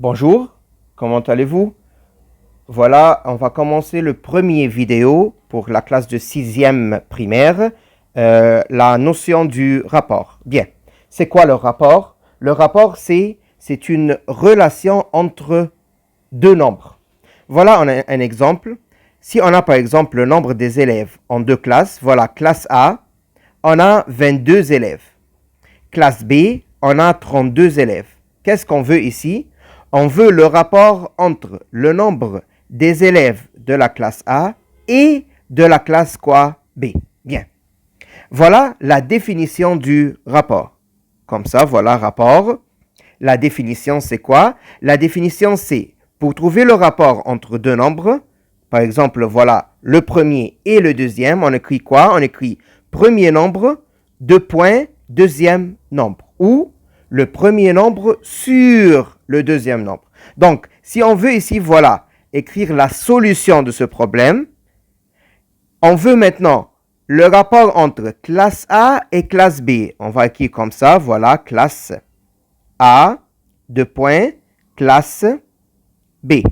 Bonjour, comment allez-vous? Voilà, on va commencer le premier vidéo pour la classe de 6e primaire, la notion du rapport. Bien, c'est quoi le rapport? Le rapport, c'est une relation entre deux nombres. Voilà un exemple. Si on a par exemple le nombre des élèves en deux classes, voilà, classe A, on a 22 élèves. Classe B, on a 32 élèves. Qu'est-ce qu'on veut ici? On veut le rapport entre le nombre des élèves de la classe A et de la classe quoi? B. Bien. Voilà la définition du rapport. Comme ça, voilà rapport. La définition, c'est quoi? La définition, c'est pour trouver le rapport entre deux nombres. Par exemple, voilà le premier et le deuxième. On écrit quoi? On écrit premier nombre, deux points, deuxième nombre. Ou le premier nombre sur le deuxième nombre. Donc, si on veut ici, voilà, écrire la solution de ce problème, on veut maintenant le rapport entre classe A et classe B. On va écrire comme ça, voilà, classe A, deux points, classe B.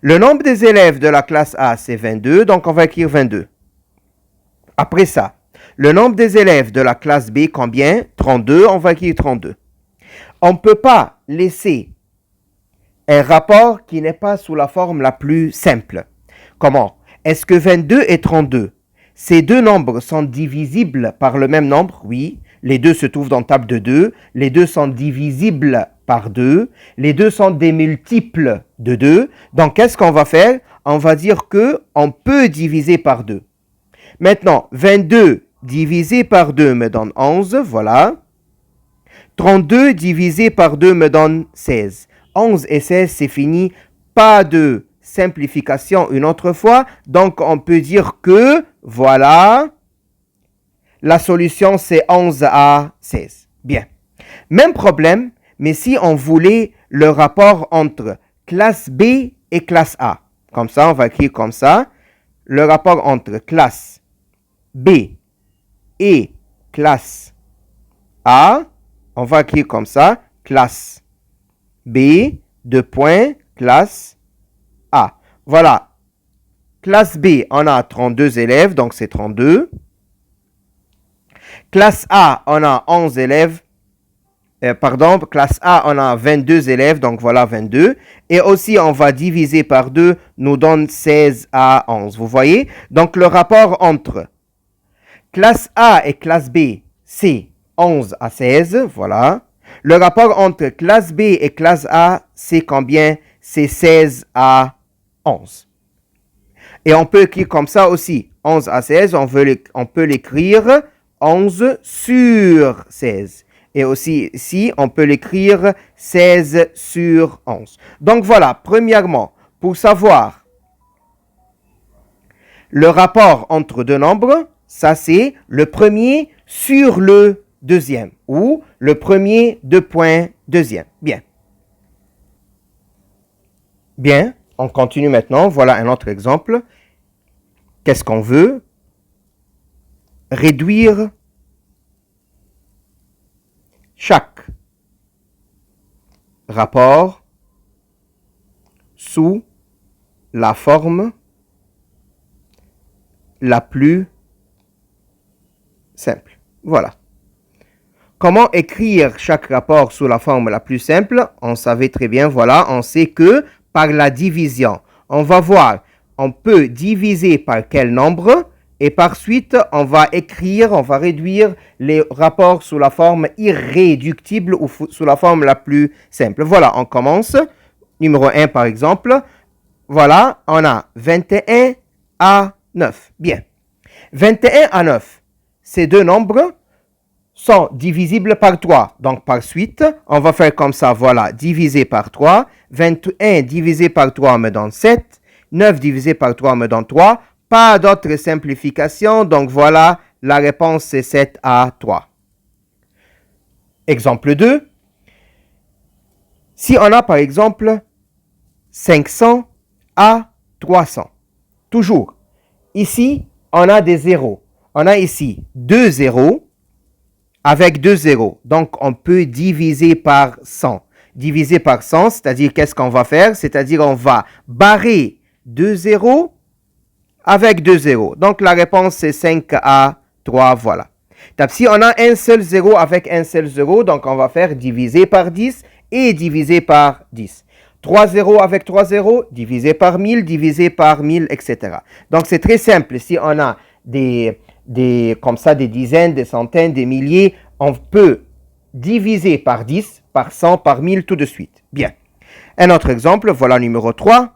Le nombre des élèves de la classe A, c'est 22, donc on va écrire 22. Après ça, le nombre des élèves de la classe B, combien? 32, on va écrire 32. On ne peut pas laisser un rapport qui n'est pas sous la forme la plus simple. Comment? Est-ce que 22 et 32, ces deux nombres sont divisibles par le même nombre? Oui. Les deux se trouvent dans table de 2. Les deux sont divisibles par 2. Les deux sont des multiples de 2. Donc, qu'est-ce qu'on va faire? On va dire qu'on peut diviser par 2. Maintenant, 22 divisé par 2 me donne 11. Voilà. 32 divisé par 2 me donne 16. 11 et 16, c'est fini. Pas de simplification une autre fois. Donc, on peut dire que, voilà, la solution, c'est 11 à 16. Bien. Même problème, mais si on voulait le rapport entre classe B et classe A. Comme ça, on va écrire comme ça. Le rapport entre classe B et classe A. On va écrire comme ça, classe B, deux points, classe A. Voilà. Classe B, on a 32 élèves, donc c'est 32. Classe A, on a 11 élèves. Classe A, on a 22 élèves, donc voilà 22. Et aussi, on va diviser par 2, nous donne 16 à 11. Vous voyez? Donc, le rapport entre classe A et classe B, c'est 11 à 16, voilà. Le rapport entre classe B et classe A, c'est combien? C'est 16 à 11. Et on peut écrire comme ça aussi. 11 à 16, on peut l'écrire 11 sur 16. Et aussi ici, on peut l'écrire 16 sur 11. Donc voilà, premièrement, pour savoir le rapport entre deux nombres, ça c'est le premier sur le deuxième, ou le premier deux points deuxième. Bien. Bien, on continue maintenant. Voilà un autre exemple. Qu'est-ce qu'on veut? Réduire chaque rapport sous la forme la plus simple. Voilà. Comment écrire chaque rapport sous la forme la plus simple? On savait très bien, voilà, on sait que par la division. On va voir, on peut diviser par quel nombre et par suite, on va réduire les rapports sous la forme irréductible ou sous la forme la plus simple. Voilà, on commence. Numéro 1 par exemple. Voilà, on a 21 à 9. Bien. 21 à 9, ces deux nombres sont divisibles par 3. Donc, par suite, on va faire comme ça. Voilà, divisé par 3. 21 divisé par 3 me donne 7. 9 divisé par 3 me donne 3. Pas d'autre simplification. Donc, voilà, la réponse, c'est 7 à 3. Exemple 2. Si on a, par exemple, 500 à 300. Toujours. Ici, on a des zéros. On a ici 2 zéros avec 2 zéros. Donc, on peut diviser par 100. divisé par 100, c'est-à-dire qu'est-ce qu'on va faire? C'est-à-dire on va barrer 2 zéros avec 2 zéros. Donc la réponse c'est 5 à 3, voilà. Si on a un seul zéro avec un seul zéro, donc on va faire diviser par 10 et diviser par 10. 3 zéros avec 3 zéros, divisé par 1000, etc. Donc c'est très simple. Si on a comme ça des dizaines, des centaines, des milliers, on peut diviser par 10, par 100, par 1000 tout de suite. Bien. Un autre exemple, voilà numéro 3.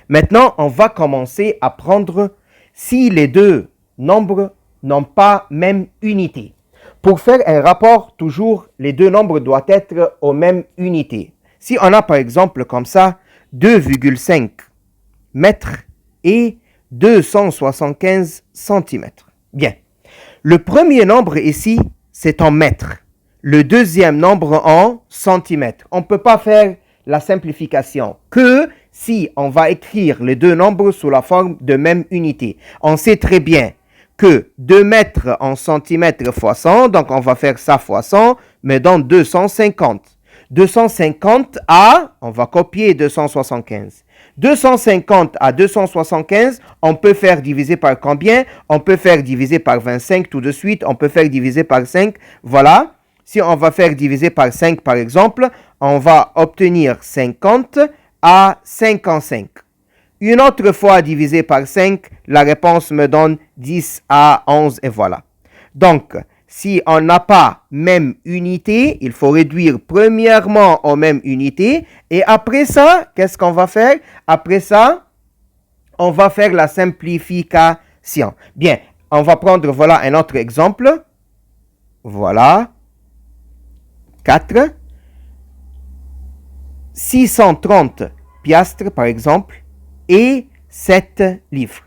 Maintenant, on va commencer à prendre si les deux nombres n'ont pas même unité. Pour faire un rapport, toujours, les deux nombres doivent être aux mêmes unités. Si on a par exemple comme ça 2,5 mètres et 275 centimètres. Bien. Le premier nombre ici, c'est en mètres. Le deuxième nombre en centimètres. On ne peut pas faire la simplification que si on va écrire les deux nombres sous la forme de même unité. On sait très bien que 2 mètres en centimètres fois 100, donc on va faire ça fois 100, me donne 250. 250 à, on va copier 275. 250 à 275, on peut faire diviser par combien? On peut faire diviser par 25 tout de suite, on peut faire diviser par 5, voilà. Si on va faire diviser par 5 par exemple, on va obtenir 50 à 55. Une autre fois divisé par 5, la réponse me donne 10 à 11 et voilà. Donc, si on n'a pas même unité, il faut réduire premièrement aux mêmes unités. Et après ça, qu'est-ce qu'on va faire? Après ça, on va faire la simplification. Bien, on va prendre, voilà un autre exemple. Voilà. 4. 630 piastres, par exemple, et 7 livres.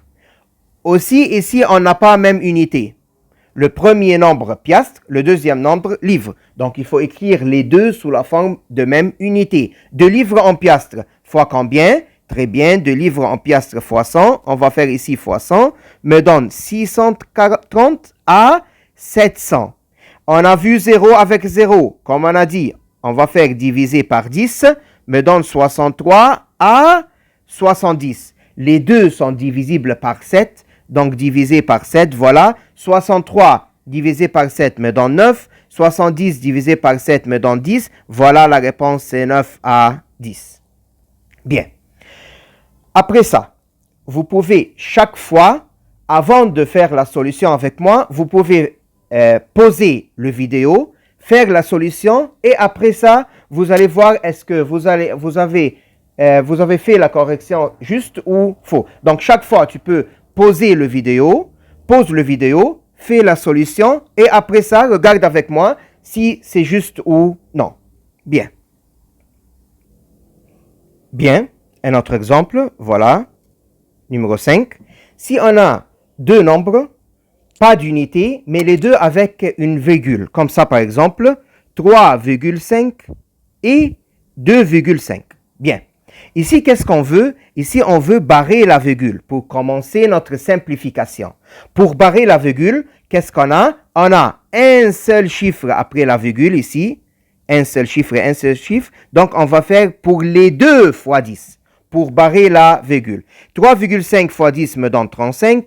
Aussi, ici, on n'a pas même unité. Le premier nombre piastres, le deuxième nombre livres. Donc, il faut écrire les deux sous la forme de même unité. 2 livres en piastres fois combien? Très bien, 2 livres en piastres fois 100. On va faire ici fois 100. Me donne 630 à 700. On a vu 0 avec 0. Comme on a dit, on va faire diviser par 10. Me donne 63 à 70. Les deux sont divisibles par 7. Donc, divisé par 7, voilà. 63 divisé par 7 me donne 9. 70 divisé par 7 me donne 10. Voilà, la réponse, c'est 9 à 10. Bien. Après ça, vous pouvez chaque fois, avant de faire la solution avec moi, vous pouvez poser le vidéo, faire la solution, et après ça, vous allez voir est-ce que vous avez fait la correction juste ou faux. Donc, chaque fois, tu peux poser le vidéo, pose le vidéo, fais la solution et après ça, regarde avec moi si c'est juste ou non. Bien. Bien. Un autre exemple, voilà. Numéro 5. Si on a deux nombres, pas d'unité, mais les deux avec une virgule. Comme ça, par exemple, 3,5 et 2,5. Bien. Ici, qu'est-ce qu'on veut? Ici, on veut barrer la virgule pour commencer notre simplification. Pour barrer la virgule, qu'est-ce qu'on a? On a un seul chiffre après la virgule ici. Un seul chiffre et un seul chiffre. Donc, on va faire pour les deux fois 10 pour barrer la virgule. 3,5 fois 10 me donne 35.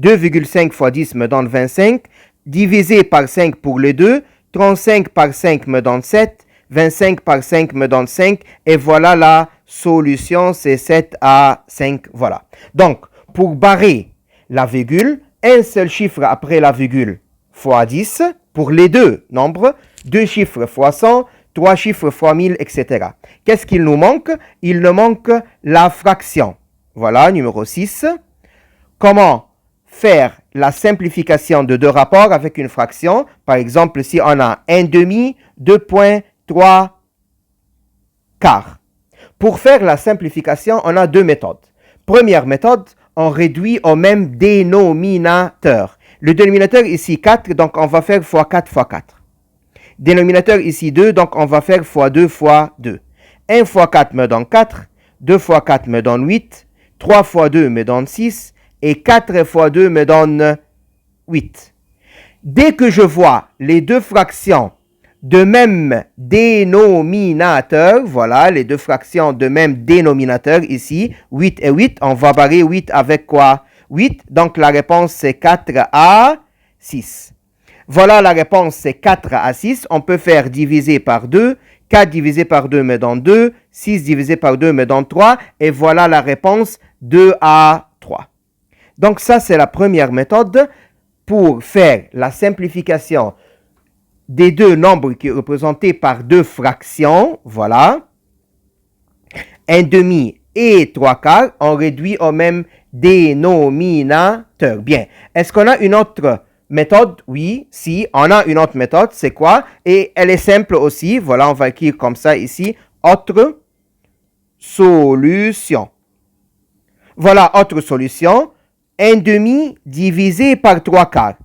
2,5 fois 10 me donne 25. Divisé par 5 pour les deux. 35 par 5 me donne 7. 25 par 5 me donne 5. Et voilà la solution, c'est 7 à 5. Voilà. Donc, pour barrer la virgule, un seul chiffre après la virgule fois 10 pour les deux nombres. 2 chiffres fois 100. 3 chiffres fois 1000, etc. Qu'est-ce qu'il nous manque? Il nous manque la fraction. Voilà, numéro 6. Comment faire la simplification de deux rapports avec une fraction? Par exemple, si on a 1 demi, 2,3 quarts. Pour faire la simplification, on a deux méthodes. Première méthode, on réduit au même dénominateur. Le dénominateur ici 4, donc on va faire fois 4 fois 4. Dénominateur ici 2, donc on va faire fois 2 fois 2. 1 fois 4 me donne 4, 2 fois 4 me donne 8, 3 fois 2 me donne 6, et 4 fois 2 me donne 8. Dès que je vois les deux fractions de même dénominateur, voilà, les deux fractions de même dénominateur ici, 8 et 8, on va barrer 8 avec quoi? 8, donc la réponse c'est 4 à 6. Voilà la réponse, c'est 4 à 6, on peut faire diviser par 2, 4 divisé par 2 me donne 2, 6 divisé par 2 me donne 3, et voilà la réponse, 2 à 3. Donc ça c'est la première méthode pour faire la simplification des deux nombres qui sont représentés par deux fractions, voilà, 1 demi et 3 quarts, on réduit au même dénominateur. Bien, est-ce qu'on a une autre méthode? Oui, si, on a une autre méthode, c'est quoi? Et elle est simple aussi, voilà, on va écrire comme ça ici, autre solution. Voilà, autre solution, 1 demi divisé par 3 quarts.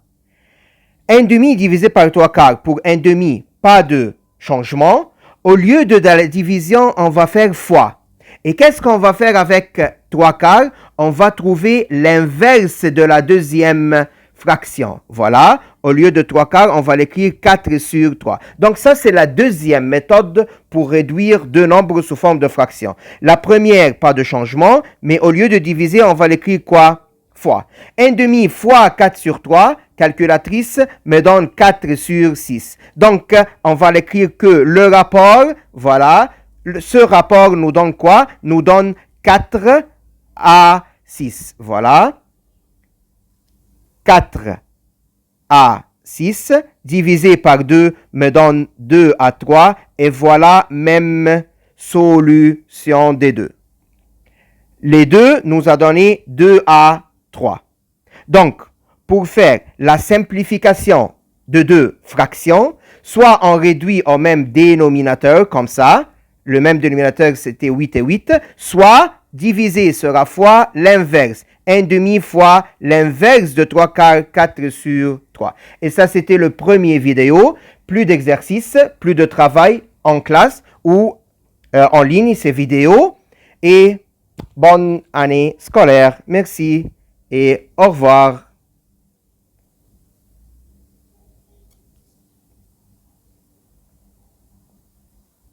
1 demi divisé par 3 quarts, pour 1 demi, pas de changement. Au lieu de la division, on va faire fois. Et qu'est-ce qu'on va faire avec 3 quarts? On va trouver l'inverse de la deuxième fraction. Voilà, au lieu de 3 quarts, on va l'écrire 4 sur 3. Donc ça, c'est la deuxième méthode pour réduire deux nombres sous forme de fraction. La première, pas de changement, mais au lieu de diviser, on va l'écrire quoi? Fois. 1 demi fois 4 sur 3, calculatrice, me donne 4 sur 6. Donc, on va l'écrire que le rapport, voilà, ce rapport nous donne quoi? Nous donne 4 à 6. Voilà. 4 à 6 divisé par 2 me donne 2 à 3. Et voilà, même solution des deux. Les deux nous a donné 2 à 3. Donc, pour faire la simplification de deux fractions, soit on réduit au même dénominateur, comme ça, le même dénominateur c'était 8 et 8, soit diviser sera fois l'inverse, 1 demi fois l'inverse de 3 quarts, 4 sur 3. Et ça c'était le premier vidéo, plus d'exercices, plus de travail en classe ou en ligne, ces vidéos, et bonne année scolaire. Merci et au revoir.